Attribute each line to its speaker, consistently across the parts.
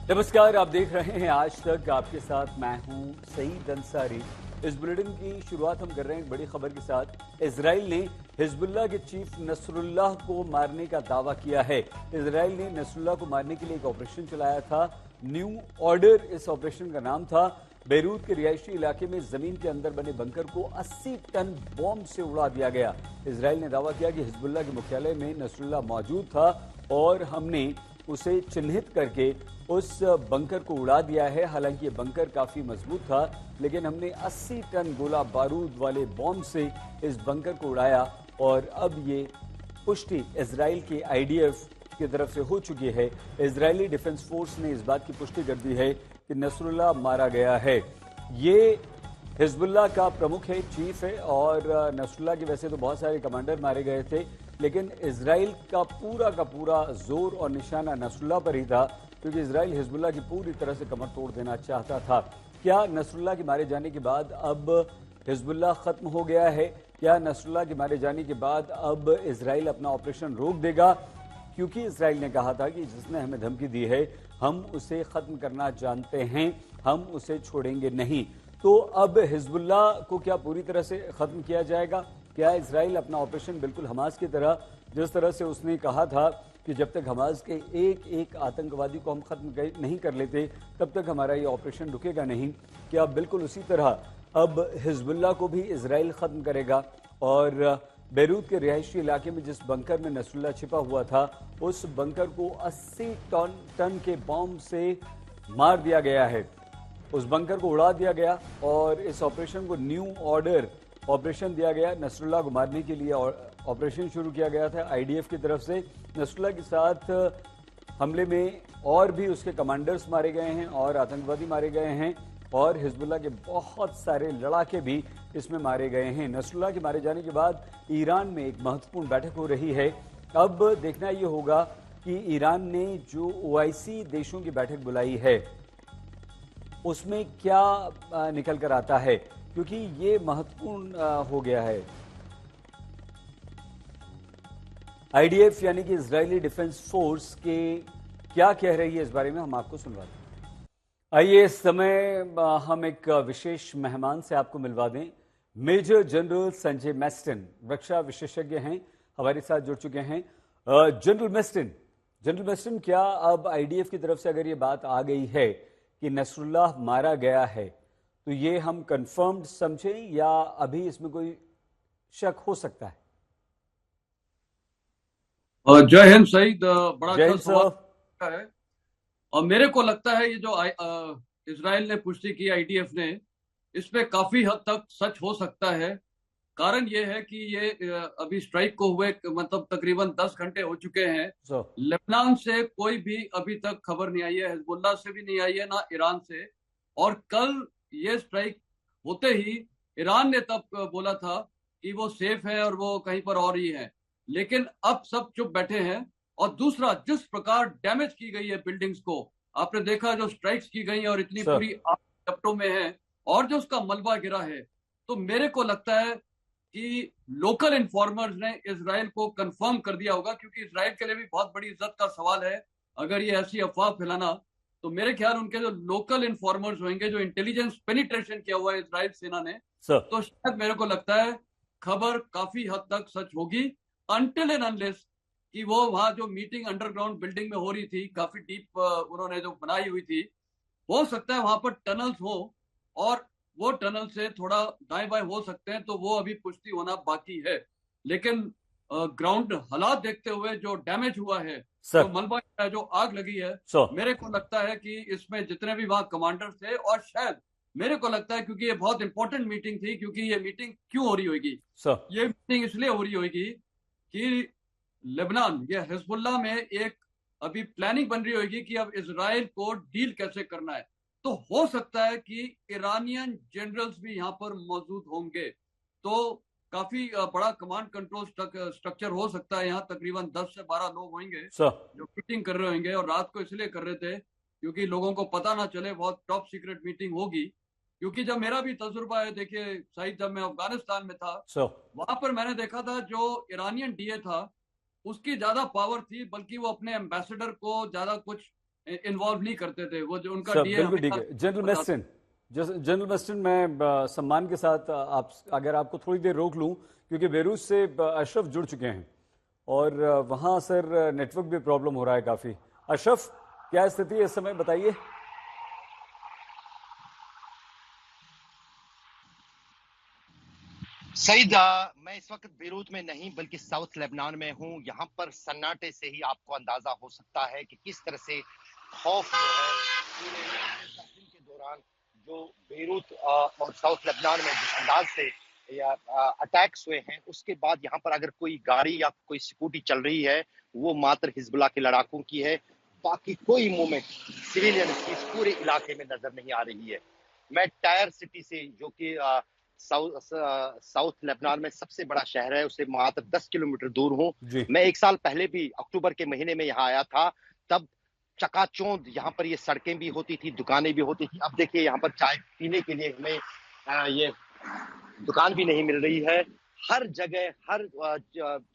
Speaker 1: नमस्कार, आप देख रहे हैं आज तक। आपके साथ मैं हूं सईद अंसारी। इस बुलेटिन की शुरुआत हम कर रहे हैं एक बड़ी खबर के साथ। इजराइल ने हिजबुल्लाह के चीफ नसरुल्लाह को मारने का दावा किया है। इजराइल ने नसरुल्लाह को मारने के लिए एक ऑपरेशन चलाया था, न्यू ऑर्डर इस ऑपरेशन का नाम था। बेरूत के रिहायशी इलाके में जमीन के अंदर बने बंकर को 80 टन बॉम्ब से उड़ा दिया गया। इजराइल ने दावा किया कि हिजबुल्लाह के मुख्यालय में नसरुल्लाह मौजूद था और हमने उसे चिन्हित करके उस बंकर को उड़ा दिया है। हालांकि ये बंकर काफी मजबूत था, लेकिन हमने 80 टन गोला बारूद वाले बॉम्ब से इस बंकर को उड़ाया और अब ये पुष्टि इजराइल के आईडीएफ की तरफ से हो चुकी है। इजरायली डिफेंस फोर्स ने इस बात की पुष्टि कर दी है कि नसरुल्लाह मारा गया है। ये हिजबुल्लाह का प्रमुख है, चीफ है, और नसरुल्लाह के वैसे तो बहुत सारे कमांडर मारे गए थे, लेकिन इजराइल का पूरा जोर और निशाना नसरुल्लाह पर ही था, क्योंकि इजराइल हिजबुल्लाह की पूरी तरह से कमर तोड़ देना चाहता था। क्या नसरुल्लाह के मारे जाने के बाद अब हिजबुल्लाह खत्म हो गया है? क्या नसरुल्लाह के मारे जाने के बाद अब इजराइल अपना ऑपरेशन रोक देगा? क्योंकि इजराइल ने कहा था कि जिसने हमें धमकी दी है हम उसे खत्म करना जानते हैं, हम उसे छोड़ेंगे नहीं। तो अब हिजबुल्लाह को क्या पूरी तरह से खत्म किया जाएगा? क्या इजराइल अपना ऑपरेशन बिल्कुल हमास की तरह, जिस तरह से उसने कहा था कि जब तक हमास के एक एक आतंकवादी को हम खत्म नहीं कर लेते तब तक हमारा ये ऑपरेशन रुकेगा नहीं, क्या बिल्कुल उसी तरह अब हिजबुल्लाह को भी इजराइल खत्म करेगा? और बेरूत के रिहायशी इलाके में जिस बंकर में नसरुल्लाह छिपा हुआ था, उस बंकर को 80 टन के बॉम्ब से मार दिया गया है, उस बंकर को उड़ा दिया गया और इस ऑपरेशन को न्यू ऑर्डर ऑपरेशन दिया गया। नसरुल्लाह को मारने के लिए ऑपरेशन शुरू किया गया था आईडीएफ की तरफ से। नसरुल्लाह के साथ हमले में और भी उसके कमांडर्स मारे गए हैं और आतंकवादी मारे गए हैं और हिजबुल्लाह के बहुत सारे लड़ाके भी इसमें मारे गए हैं। नसरुल्लाह के मारे जाने के बाद ईरान में एक महत्वपूर्ण बैठक हो रही है। अब देखना यह होगा कि ईरान ने जो ओआईसी देशों की बैठक बुलाई है उसमें क्या निकल कर आता है, क्योंकि ये महत्वपूर्ण हो गया है। आईडीएफ यानी कि इजरायली डिफेंस फोर्स के क्या कह रही है इस बारे में हम आपको सुनवाते हैं। आइए इस समय हम एक विशेष मेहमान से आपको मिलवा दें। मेजर जनरल संजय मेस्टन रक्षा विशेषज्ञ हैं, हमारे साथ जुड़ चुके हैं। जनरल मेस्टन, क्या अब आईडीएफ की तरफ से अगर ये बात आ गई है कि नसरुल्लाह मारा गया है, तो ये हम कंफर्म्ड समझें या अभी इसमें कोई शक हो सकता है?
Speaker 2: जय हिंद सईद, बड़ा
Speaker 1: जय
Speaker 2: अच्छा
Speaker 1: हिंद
Speaker 2: सवाल है। और मेरे को लगता है ये जो इजराइल ने पुष्टि की, आईडीएफ ने, इसमें काफी हद तक सच हो सकता है। कारण ये है कि ये अभी स्ट्राइक को हुए मतलब तकरीबन 10 घंटे हो चुके हैं।
Speaker 1: सर।
Speaker 2: लेबनान से कोई भी अभी तक खबर नहीं आई है, हिजबुल्लाह से भी नहीं आई है, ना ईरान से। और कल ये स्ट्राइक होते ही ईरान ने तब बोला था कि वो सेफ है और वो कहीं पर और ही है, लेकिन अब सब चुप बैठे हैं। और दूसरा, जिस प्रकार डैमेज की गई है बिल्डिंग्स को, आपने देखा जो स्ट्राइक्स की गई है और इतनी
Speaker 1: सर।
Speaker 2: पूरी आग लपटों में है, और जो उसका मलबा गिरा है, तो मेरे को लगता है कि लोकल इन्फॉर्मर्स ने इजराइल को कंफर्म कर दिया होगा, क्योंकि इजराइल के लिए भी बहुत बड़ी इज्जत का सवाल है अगर ये ऐसी अफवाह फैलाना। तो मेरे ख्याल उनके जो लोकल इन्फॉर्मर्स होंगे, जो इंटेलिजेंस पेनिट्रेशन किया हुआ है इजराइल सेना ने,
Speaker 1: सर।
Speaker 2: तो शायद मेरे को लगता है खबर काफी हद तक सच होगी। अनटिल एंड अनलेस कि वो वहां जो मीटिंग अंडरग्राउंड बिल्डिंग में हो रही थी, काफी डीप उन्होंने जो बनाई हुई थी, हो सकता है वहां पर टनल्स हो और वो टनल से थोड़ा दाएं बाएं हो सकते हैं, तो वो अभी पुष्टि होना बाकी है। लेकिन ग्राउंड हालात देखते हुए जो डैमेज हुआ है, जो
Speaker 1: सर।
Speaker 2: मलबा है, जो आग लगी है,
Speaker 1: सर।
Speaker 2: मेरे को लगता है कि इसमें जितने भी वहां कमांडर थे, और शायद मेरे को लगता है क्योंकि ये बहुत इंपॉर्टेंट मीटिंग थी, क्योंकि ये मीटिंग क्यों हो रही होगी,
Speaker 1: सर।
Speaker 2: ये मीटिंग इसलिए हो रही होगी कि लेबनान या हिजबुल्लाह में एक अभी प्लानिंग बन रही होगी कि अब इसराइल को डील कैसे करना है। तो हो सकता है कि ईरानियन जनरल्स भी यहाँ पर मौजूद होंगे, तो काफी बड़ा कमांड कंट्रोल स्ट्रक्चर हो सकता है। यहाँ तकरीबन 10 से 12 लोग होंगे
Speaker 1: सर।
Speaker 2: जो मीटिंग कर रहे होंगे, और रात को इसलिए कर रहे थे क्योंकि लोगों को पता ना चले, बहुत टॉप सीक्रेट मीटिंग होगी। क्योंकि जब मेरा भी तजुर्बा है, देखिए शायद जब मैं अफगानिस्तान में था,
Speaker 1: सर।
Speaker 2: वहां पर मैंने देखा था जो ईरानियन डीए था उसकी ज्यादा पावर थी, बल्कि वो अपने एम्बेसडर को ज्यादा कुछ इन्वॉल्व नहीं करते थे। वो जो उनका
Speaker 1: सब
Speaker 2: डीए
Speaker 1: बिल्कुल ठीक है। जनरल मेस्टन, मैं सम्मान के साथ आप, अगर आपको थोड़ी देर रोक लूं, क्योंकि बेरूत से अशरफ जुड़ चुके हैं और वहां सर नेटवर्क भी प्रॉब्लम हो रहा है काफ़ी। अशरफ, क्या स्थिति है इस समय, बताइए।
Speaker 3: सईद, मैं इस वक्त बेरूत में नहीं बल्कि साउथ लेबनान में हूँ। यहाँ पर सन्नाटे से ही आपको अंदाजा हो सकता है कि किस तरह से खौफ जो है पूरे 10 दिन के दौरान जो बेरूत और साउथ लेबनान में जिस अंदाज से या अटैक्स हुए हैं, उसके बाद यहाँ पर अगर कोई गाड़ी या कोई स्कूटी चल रही है, वो मात्र हिजबुल्लाह के लड़ाकों की है। बाकी कोई मूवमेंट सिविलियन की इस पूरे इलाके में नजर नहीं आ रही है। मैं टायर सिटी से, जो कि साउथ लेबनान में सबसे बड़ा शहर है, उसे मात्र 10 किलोमीटर दूर हूँ। मैं 1 साल पहले भी अक्टूबर के महीने में यहाँ आया था। तब चकाचौंध यहाँ पर ये सड़कें भी होती थी, दुकानें भी होती थी। अब देखिए यहाँ पर चाय पीने के लिए हमें ये दुकान भी नहीं मिल रही है। हर जगह हर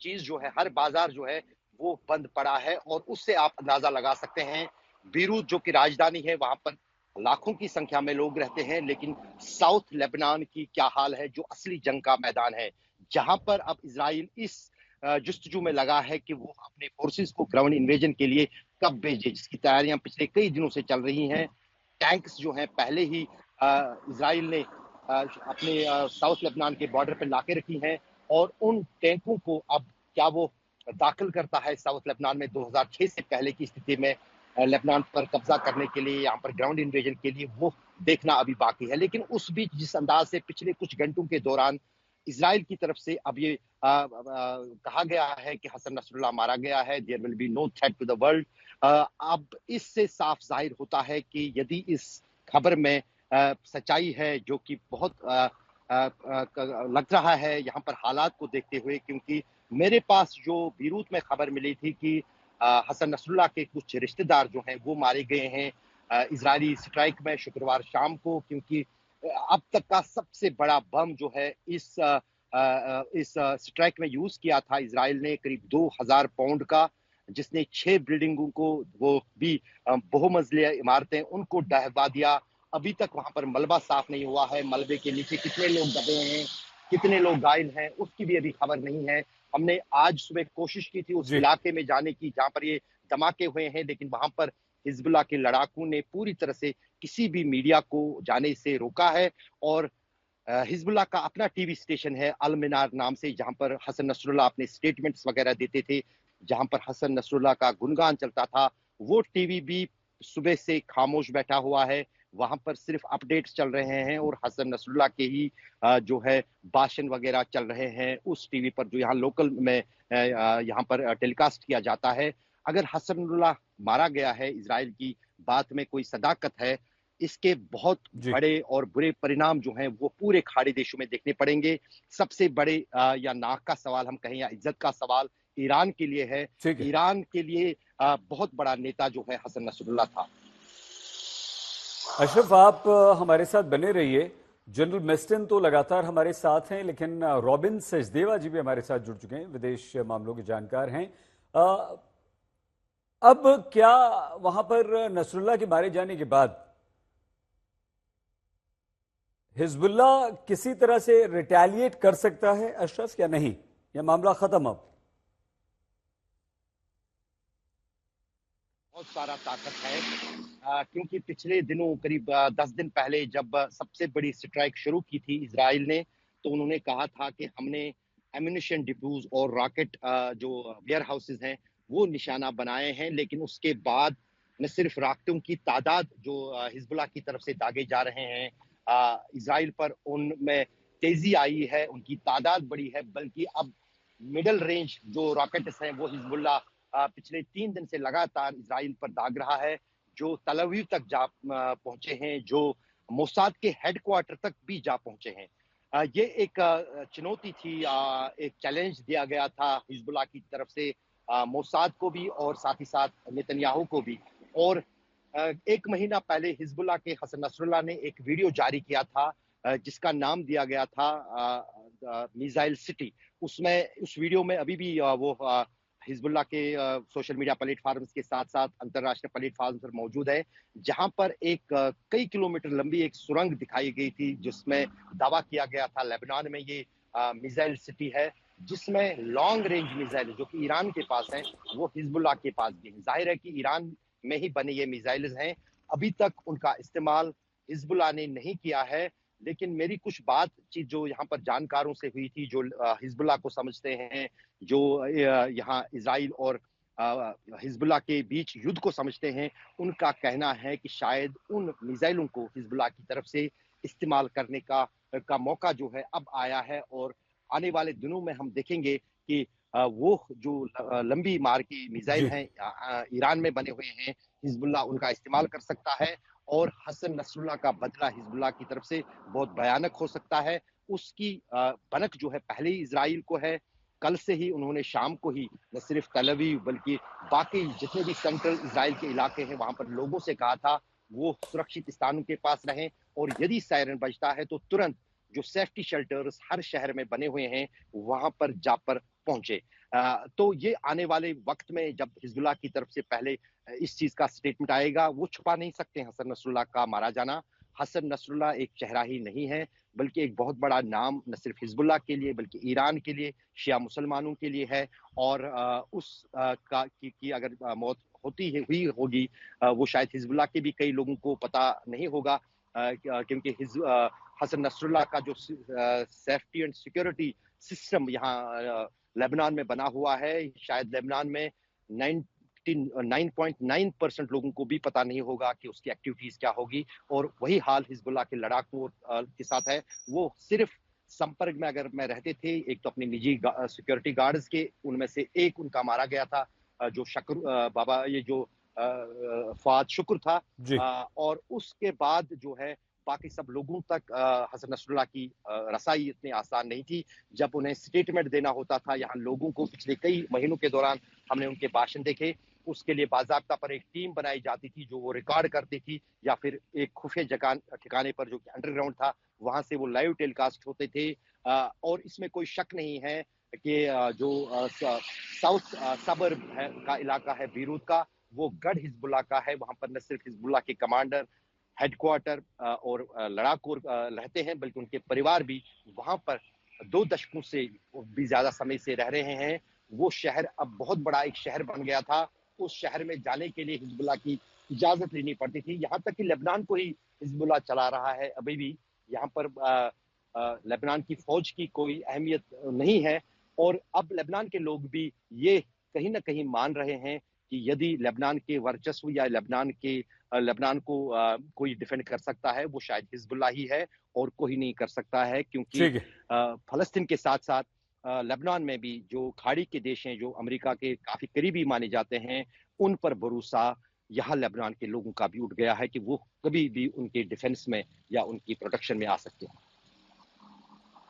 Speaker 3: चीज जो है, हर बाजार जो है वो बंद पड़ा है। और उससे आप अंदाजा लगा सकते हैं बेरूत जो कि राजधानी है, वहां पर लाखों की संख्या में लोग रहते हैं, लेकिन साउथ लेबनान की क्या हाल है, जो असली जंग का मैदान है, जहां पर अब इजराइल इस जुस्तजू में लगा है कि वो अपने फोर्सेस को ग्राउंड इन्वेजन के लिए कब भेजे, जिसकी तैयारियां पिछले कई दिनों से चल रही हैं। टैंक्स जो हैं पहले ही इजराइल ने अपने साउथ लेबनान के बॉर्डर पर लाके रखी हैं, और उन टैंकों को अब क्या वो दाखिल करता है साउथ लेबनान में 2006 से पहले की स्थिति में लेबनान पर कब्जा करने के लिए, यहाँ पर ग्राउंड इन्वेजन के लिए, वो देखना अभी बाकी है। लेकिन उस बीच जिस अंदाज से पिछले कुछ घंटों के दौरान इजराइल की तरफ से अब ये कहा गया है कि हसन नसरुल्लाह मारा गया है, there will be no threat to the world, अब इससे साफ जाहिर होता है कि यदि इस खबर में सच्चाई है, जो कि बहुत लग रहा है यहाँ पर हालात को देखते हुए, क्योंकि मेरे पास जो बेरूत में खबर मिली थी कि हसन नसरुल्लाह के कुछ रिश्तेदार जो हैं वो मारे गए हैं इजरायली स्ट्राइक में शुक्रवार शाम को, क्योंकि अब तक का सबसे बड़ा बम जो है इस स्ट्राइक में यूज किया था इजराइल ने, करीब 2000 पाउंड का, जिसने 6 बिल्डिंगों को, वो भी बहुमंजिला इमारतें, उनको ढहवा दिया। अभी तक वहां पर मलबा साफ नहीं हुआ है, मलबे के नीचे कितने लोग दबे हैं, कितने लोग घायल हैं, उसकी भी अभी खबर नहीं है। हमने आज सुबह कोशिश की थी उस इलाके में जाने की जहां पर ये धमाके हुए हैं, लेकिन वहां पर हिजबुल्लाह के लड़ाकों ने पूरी तरह से किसी भी मीडिया को जाने से रोका है। और हिजबुल्लाह का अपना टीवी स्टेशन है अल मिनार नाम से, जहां पर हसन नसरुल्लाह अपने स्टेटमेंट्स वगैरह देते थे, जहां पर हसन नसरुल्लाह का गुणगान चलता था, वो टीवी भी सुबह से खामोश बैठा हुआ है। वहां पर सिर्फ अपडेट्स चल रहे हैं और हसन नसरुल्लाह के ही जो है भाषण वगैरह चल रहे हैं उस टीवी पर, जो यहाँ लोकल में यहाँ पर टेलीकास्ट किया जाता है। अगर हसन नसरुल्लाह मारा गया है, इजराइल की बात में कोई सदाकत है, इसके बहुत बड़े और बुरे परिणाम जो हैं वो पूरे खाड़ी देशों में देखने पड़ेंगे। सबसे बड़े या नाक का सवाल हम कहें या इज्जत का सवाल ईरान के लिए है। ईरान के लिए बहुत बड़ा नेता जो है हसन नसरुल्लाह था।
Speaker 1: अशरफ, आप हमारे साथ बने रहिए। जनरल मेस्टन तो लगातार हमारे साथ हैं, लेकिन रॉबिन सचदेवा जी भी हमारे साथ जुड़ चुके हैं, विदेश मामलों के जानकार हैं। अब क्या वहां पर नसरुल्लाह के मारे जाने के बाद हिजबुल्लाह किसी तरह से रिटेलिएट कर सकता है अशरफ, या नहीं, या मामला खत्म अब?
Speaker 3: बहुत सारा ताकत है, क्योंकि पिछले दिनों करीब 10 दिन पहले जब सबसे बड़ी स्ट्राइक शुरू की थी इजराइल ने, तो उन्होंने कहा था कि हमने एम्यूनिशन डिपोज और रॉकेट जो वेयर हाउसेज हैं वो निशाना बनाए हैं। लेकिन उसके बाद न सिर्फ रॉकेटों की तादाद जो हिजबुल्लाह की तरफ से दागे जा रहे हैं इजराइल पर, उनमें तेजी आई है, उनकी तादाद बढ़ी है, बल्कि अब मिडल रेंज जो रॉकेट्स हैं वो हिजबुल्लाह पिछले 3 दिन से लगातार इजराइल पर दाग रहा है, जो तल अवीव तक जा पहुंचे हैं, जो मोसाद के हेडक्वार्टर तक भी जा पहुंचे हैं। ये एक चुनौती थी, एक चैलेंज दिया गया था हिजबुल्लाह की तरफ से मोसाद को भी और साथ ही साथ नेतन्याहू को भी। और 1 महीना पहले हिजबुल्लाह के हसन नसरुल्लाह ने एक वीडियो जारी किया था जिसका नाम दिया गया था मिसाइल सिटी। उसमें उस वीडियो में अभी भी वो हिजबुल्लाह के सोशल मीडिया प्लेटफॉर्म्स के साथ साथ अंतर्राष्ट्रीय प्लेटफॉर्म पर मौजूद है, जहां पर एक कई किलोमीटर लंबी एक सुरंग दिखाई गई थी, जिसमें दावा किया गया था लेबनान में ये मिसाइल सिटी है, जिसमें लॉन्ग रेंज मिसाइल जो कि ईरान के पास है, वो हिजबुल्लाह के पास भी है। जाहिर है कि ईरान में ही बने ये मिसाइल्स हैं, अभी तक उनका इस्तेमाल हिजबुल्लाह ने नहीं किया है। लेकिन मेरी कुछ बातचीत जो यहाँ पर जानकारों से हुई थी, जो हिजबुल्लाह को समझते हैं, जो यहाँ इजराइल और हिजबुल्लाह के बीच युद्ध को समझते हैं, उनका कहना है कि शायद उन मिसाइलों को हिजबुल्लाह की तरफ से इस्तेमाल करने का मौका जो है अब आया है। और आने वाले दिनों में हम देखेंगे कि वो जो लंबी मार की मिसाइल
Speaker 1: जी।
Speaker 3: हैं ईरान में बने हुए हैं, हिजबुल्लाह उनका इस्तेमाल कर सकता है और हसन नसरुल्लाह का बदला हिजबुल्लाह की तरफ से बहुत भयानक हो सकता है। उसकी भनक जो है पहले ही इजराइल को है। कल से ही उन्होंने शाम को ही न सिर्फ तल अवीव बल्कि बाकी जितने भी सेंट्रल इजराइल के इलाके हैं वहां पर लोगों से कहा था वो सुरक्षित स्थानों के पास रहें, और यदि सायरन बजता है तो तुरंत जो सेफ्टी शेल्टर्स हर शहर में बने हुए हैं वहां पर जा पर पहुंचे। तो ये आने वाले वक्त में जब हिजबुल्लाह की तरफ से पहले इस चीज का स्टेटमेंट आएगा, वो छुपा नहीं सकते हसन नसरुल्लाह का मारा जाना। हसन नसरुल्लाह एक चेहरा ही नहीं है, बल्कि एक बहुत बड़ा नाम न सिर्फ हिजबुल्लाह के लिए बल्कि ईरान के लिए, शिया मुसलमानों के लिए है। और की अगर मौत होती है हुई होगी, वो शायद हिजबुल्लाह के भी कई लोगों को पता नहीं होगा, क्योंकि हसन नसरुल्लाह का जो सेफ्टी एंड सिक्योरिटी सिस्टम यहाँ लेबनान में बना हुआ है, शायद लेबनान में 9.9% लोगों को भी पता नहीं होगा कि उसकी एक्टिविटीज क्या होगी। और वही हाल हिजबुल्लाह के लड़ाकों के साथ है। वो सिर्फ संपर्क में अगर मैं रहते थे, एक तो अपने निजी सिक्योरिटी गार्ड्स के, उनमें से एक उनका मारा गया था, जो शक्र बाबा ये जो फवाद शुक्र था,
Speaker 1: जी।
Speaker 3: और उसके बाद जो है बाकी सब लोगों तक हसन नसरुल्लाह की रसाई इतनी आसान नहीं थी। जब उन्हें स्टेटमेंट देना होता था, यहाँ लोगों को पिछले कई महीनों के दौरान हमने उनके भाषण देखे, उसके लिए बाजाबता पर एक टीम बनाई जाती थी जो वो रिकॉर्ड करती थी, या फिर एक खुफिया जगह ठिकाने पर जो कि अंडरग्राउंड था, वहां से वो लाइव टेलीकास्ट होते थे। और इसमें कोई शक नहीं है कि जो साउथ सबर्ब है का इलाका है बीरूत का, वो गढ़ हिजबुल्लाह का है। वहां पर न सिर्फ हिजबुल्लाह के कमांडर, हेडक्वार्टर और लड़ाकू रहते हैं, बल्कि उनके परिवार भी वहां पर 2 दशकों से भी ज्यादा समय से रह रहे हैं। वो शहर अब बहुत बड़ा एक शहर बन गया था। उस शहर में जाने के लिए हिजबुल्लाह की इजाजत लेनी पड़ती थी। यहाँ तक कि लेबनान को ही हिजबुल्लाह चला रहा है अभी भी। यहाँ पर लेबनान की फौज की कोई अहमियत नहीं है। और अब लेबनान के लोग भी ये कहीं ना कहीं मान रहे हैं कि यदि लेबनान के वर्चस्व या लेबनान को कोई डिफेंड कर सकता है, वो शायद हिजबुल्लाह ही है, और कोई नहीं कर सकता है। क्योंकि
Speaker 1: ठीक है।
Speaker 3: फलस्तीन के साथ साथ लेबनान में भी जो खाड़ी के देश हैं, जो अमेरिका के काफी करीबी माने जाते हैं, उन पर भरोसा यहाँ लेबनान के लोगों का भी उठ गया है कि वो कभी भी उनके डिफेंस में या उनकी प्रोटेक्शन में आ सकते हैं।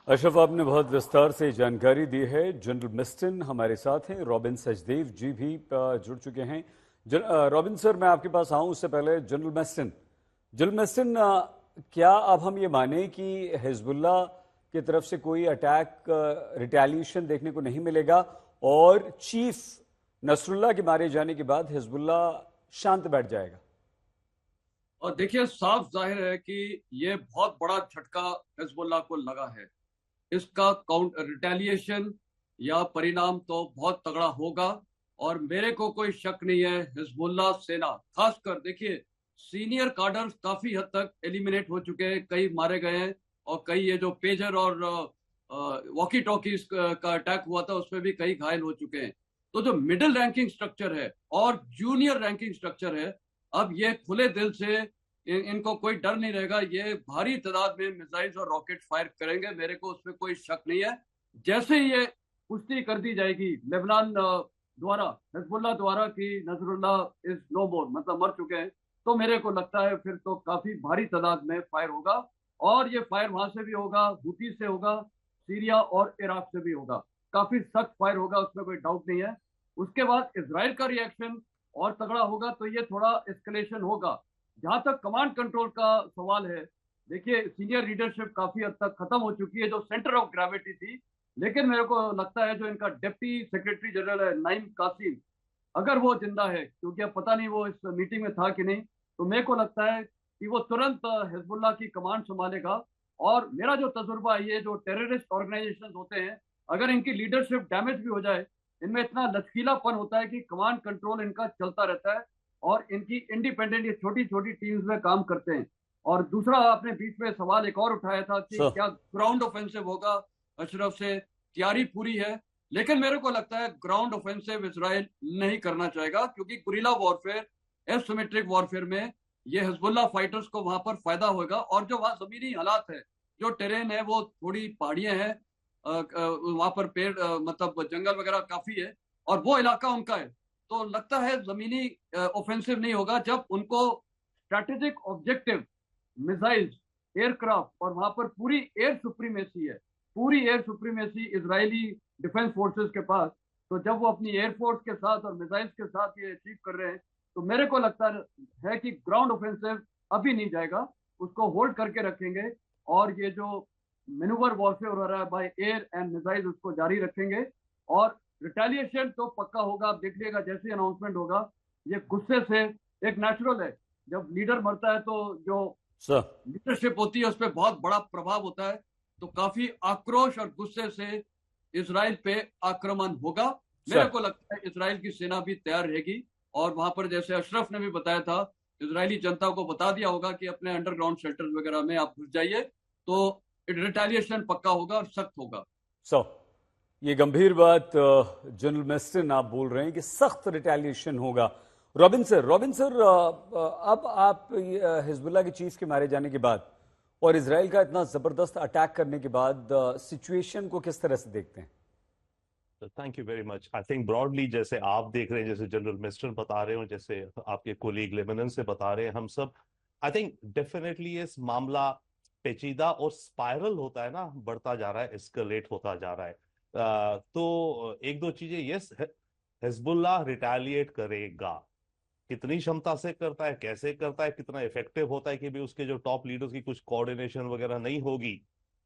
Speaker 1: अशरफ, आपने बहुत विस्तार से जानकारी दी है। जनरल मिस्टिन हमारे साथ हैं, रॉबिन सचदेव जी भी जुड़ चुके हैं। रॉबिन सर, मैं आपके पास आऊं उससे पहले जनरल मिस्टिन, क्या अब हम ये माने कि हिजबुल्लाह की तरफ से कोई अटैक रिटेलिएशन देखने को नहीं मिलेगा, और चीफ नसरुल्लाह के मारे जाने के बाद हिजबुल्लाह शांत बैठ जाएगा?
Speaker 2: और देखिए, साफ जाहिर है कि ये बहुत बड़ा झटका हिजबुल्लाह को लगा है। इसका रिटेलिएशन या परिणाम तो बहुत तगड़ा होगा। और मेरे को कोई शक नहीं है, हिजबुल्लाह सेना, खासकर देखिए सीनियर कार्डर्स काफी हद तक एलिमिनेट हो चुके हैं, कई मारे गए हैं, और कई ये जो पेजर और वॉकी टॉकीज का अटैक हुआ था उसमें भी कई घायल हो चुके हैं। तो जो मिडिल रैंकिंग स्ट्रक्चर है और जूनियर रैंकिंग स्ट्रक्चर है, अब ये खुले दिल से इनको कोई डर नहीं रहेगा। ये भारी तादाद में मिसाइल्स और रॉकेट फायर करेंगे, मेरे को उसमें कोई शक नहीं है। जैसे ही ये पुष्टि कर दी जाएगी लेबनान द्वारा, हिजबुल्लाह द्वारा कि नसरुल्लाह इज नो मोर, मतलब मर चुके हैं, तो मेरे को लगता है फिर तो काफी भारी तादाद में फायर होगा। और ये फायर वहां से भी होगा, हूती से होगा, सीरिया और इराक से भी होगा। काफी सख्त फायर होगा, उसमें कोई डाउट नहीं है। उसके बाद इजराइल का रिएक्शन और तगड़ा होगा, तो ये थोड़ा एस्केलेशन होगा। जहां तक कमांड कंट्रोल का सवाल है, देखिए सीनियर लीडरशिप काफी हद तक खत्म हो चुकी है। जो सेंटर ऑफ ग्रेविटी थी लेकिन मेरे को लगता है जो इनका डिप्टी सेक्रेटरी जनरल है नईम कासिम, अगर वो जिंदा है, क्योंकि अब पता नहीं वो इस मीटिंग में था कि नहीं, तो मेरे को लगता है कि वो तुरंत हिजबुल्लाह की कमांड संभालेगा। और मेरा जो तजुर्बा है, ये जो टेररिस्ट ऑर्गेनाइजेशन होते हैं, अगर इनकी लीडरशिप डैमेज भी हो जाए, इनमें इतना लचकीलापन होता है कि कमांड कंट्रोल इनका चलता रहता है और इनकी इंडिपेंडेंट ये छोटी छोटी टीम्स में काम करते हैं। और दूसरा, आपने बीच में सवाल एक और उठाया था कि
Speaker 1: सर
Speaker 2: क्या ग्राउंड ऑफेंसिव होगा अशरफ से, तैयारी पूरी है। लेकिन मेरे को लगता है ग्राउंड ऑफेंसिव इसराइल नहीं करना चाहेगा, क्योंकि गुरिल्ला वॉरफेयर, एसिमेट्रिक वॉरफेयर में ये हिजबुल्लाह फाइटर्स को वहां पर फायदा होगा। और जो वहां जमीनी हालात है, जो टेरेन है, वो थोड़ी पहाड़ियां हैं, वहां पर पेड़ मतलब जंगल वगैरह काफी है, और वो इलाका उनका है। तो लगता है जमीनी ऑफेंसिव नहीं होगा। जब उनको स्ट्रैटेजिक ऑब्जेक्टिव, मिसाइल्स, एयरक्राफ्ट, और वहां पर पूरी एयर सुप्रीमेसी है, पूरी air supremacy Israeli defence forces के पास, तो जब वो अपनी एयरफोर्स के साथ और मिसाइल्स के साथ ये अचीव कर रहे हैं, तो मेरे को लगता है कि ग्राउंड ऑफेंसिव अभी नहीं जाएगा, उसको होल्ड करके रखेंगे। और ये जो मेनूवर वॉरफेयर हो रहा है बाय एयर एंड मिसाइल, उसको जारी रखेंगे। और रिटेलिएशन तो पक्का होगा, आप देख लीजिएगा जैसे अनाउंसमेंट होगा। ये गुस्से से, एक नेचुरल है, जब लीडर मरता है तो जो
Speaker 1: सर
Speaker 2: लीडरशिप होती है उस पर बहुत बड़ा प्रभाव होता है। तो काफी आक्रोश और गुस्से से इसराइल पे आक्रमण होगा। मेरे
Speaker 1: सर
Speaker 2: को लगता है इसराइल की सेना भी तैयार रहेगी, और वहां पर जैसे अशरफ ने भी बताया था, इजरायली जनता को बता दिया होगा कि अपने अंडरग्राउंड शेल्टर्स वगैरह में आप घुस जाइए, तो रिटेलिएशन पक्का होगा और सख्त होगा।
Speaker 1: सर ये गंभीर बात जनरल मेस्टन आप बोल रहे हैं कि सख्त रिटेलिएशन होगा। रॉबिन सर अब आप हिजबुल्लाह के चीफ के मारे जाने के बाद और इसराइल का इतना जबरदस्त अटैक करने के बाद सिचुएशन को किस तरह से देखते हैं?
Speaker 4: Thank you very much. I think broadly जैसे आप देख रहे हैं, जैसे जनरल मिस्टर बता रहे हो, जैसे आपके कोलीग लेबनान से बता रहे हैं, हम सब आई थिंक डेफिनेटली इस मामला पेचीदा और स्पाइरल होता है ना, बढ़ता जा रहा है, एस्केलेट होता जा रहा है। तो एक दो चीजें, यस, हिजबुल्लाह रिटेलिएट करेगा। कितनी क्षमता से करता है, कैसे करता है, कितना इफेक्टिव होता है, कि भी उसके जो टॉप लीडर्स की कुछ कोऑर्डिनेशन वगैरह नहीं होगी,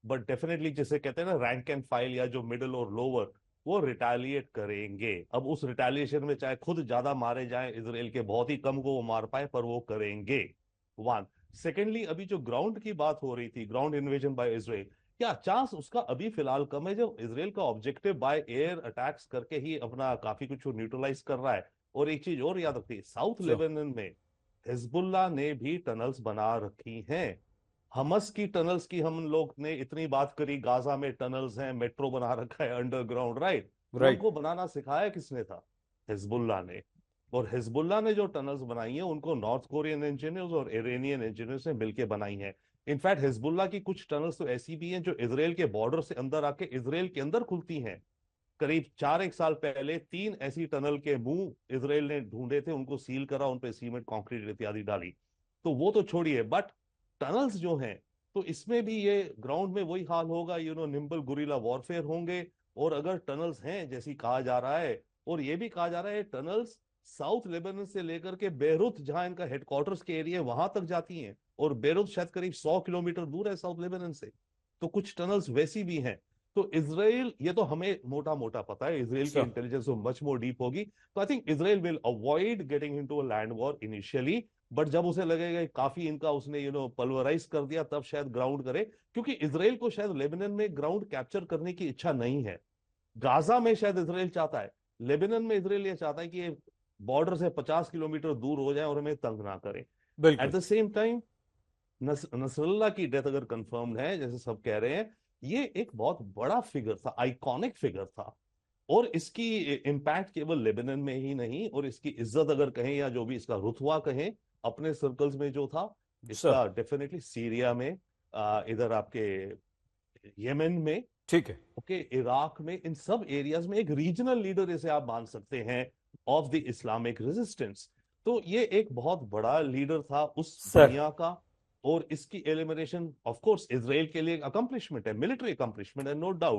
Speaker 4: बट डेफिनेटली जिसे कहते हैं ना रैंक एंड फाइल या जो मिडिल और लोअर, वो रिटेलिएट करेंगे। अब उस रिटेलिएशन में चाहे खुद ज्यादा मारे जाएं इसराइल के, बहुत ही कम को वो मार पाए, पर वो करेंगे। वन, सेकेंडली, अभी जो ग्राउंड की बात हो रही थी, ग्राउंड इन्वेजन बाय इसराइल, क्या चांस उसका अभी फिलहाल कम है? जो इसराइल का ऑब्जेक्टिव बाय एयर अटैक्स करके ही अपना काफी कुछ न्यूट्रलाइज कर रहा है। और एक चीज और याद रखिए, साउथ लेबनान में हिजबुल्लाह ने भी टनल्स बना रखी हैं। हमस की टनल्स की हम लोग ने इतनी बात करी, गाजा में टनल्स हैं, मेट्रो बना रखा है अंडरग्राउंड, राइट? तो
Speaker 1: राइट
Speaker 4: उनको बनाना सिखाया किसने था? हिजबुल्लाह ने। और हिजबुल्लाह ने जो टनल्स बनाई हैं, उनको नॉर्थ कोरियन इंजीनियर्स और इरानियन इंजीनियर्स ने मिलकर बनाई हैं। इनफैक्ट हिजबुल्लाह की कुछ टनल्स तो ऐसी भी हैं जो इसराइल के बॉर्डर से अंदर आके इसराइल के अंदर खुलती हैं। करीब 4 एक साल पहले 3 ऐसी टनल के मुंह इसराइल ने ढूंढे थे, उनको सील करा, उन पे सीमेंट, कंक्रीट इत्यादि डाली। तो वो तो छोड़िए, बट टनल्स जो हैं, तो इसमें भी ये ग्राउंड में वही हाल होगा, निम्बल गुरिल्ला वॉरफेयर होंगे। और अगर टनल्स हैं जैसी कहा जा रहा है, और ये भी कहा जा रहा है टनल्स साउथ लेबनान से लेकर के बेरूत, जहां इनका हेडक्वार्टर्स के एरिया वहां तक जाती हैं, और बेरूत शायद करीब 100 किलोमीटर दूर है साउथ लेबनान से। तो कुछ टनल्स वैसी भी हैं। तो इसराइल, ये तो हमें मोटा मोटा पता है, इसराइल की
Speaker 1: सर
Speaker 4: इंटेलिजेंस तो मच मोर डीप होगी। तो I think Israel will avoid getting into a land war initially, but जब उसे लगेगा कि काफी इनका उसने पल्वराइज कर दिया, तब शायद ग्राउंड करे। क्योंकि इसराइल को शायद लेबनान में ग्राउंड कैप्चर करने की इच्छा नहीं है। गाजा में शायद इसराइल चाहता है, लेबनान में इसराइल ये चाहता है कि ये बॉर्डर से 50 किलोमीटर दूर हो जाए और हमें तंग ना करे। एट
Speaker 1: बिल्कुल
Speaker 4: द सेम टाइम नसरुल्लाह की डेथ अगर कंफर्म्ड है, जैसे सब कह रहे हैं, ये एक बहुत बड़ा फिगर था, आइकॉनिक फिगर था। और इसकी इम्पैक्ट केवल लेबनान में ही नहीं, और इसकी इज्जत अगर कहें, या जो भी इसका रुतबा कहें अपने सर्कल्स में जो था,
Speaker 1: सर
Speaker 4: इसका डेफिनेटली सीरिया में, इधर आपके यमन में,
Speaker 1: ठीक है
Speaker 4: ओके, इराक में, इन सब एरियाज में एक रीजनल लीडर इसे आप मान सकते हैं ऑफ द इस्लामिक रेजिस्टेंस। तो ये एक बहुत बड़ा लीडर था उस
Speaker 1: सर
Speaker 4: दुनिया का। और इसकी एलिमिनेशन ऑफ कोर्स इसराइल के लिए अकम्प्लिशमेंट है, मिलिट्री अकम्प्लिशमेंट है, नो डाउट।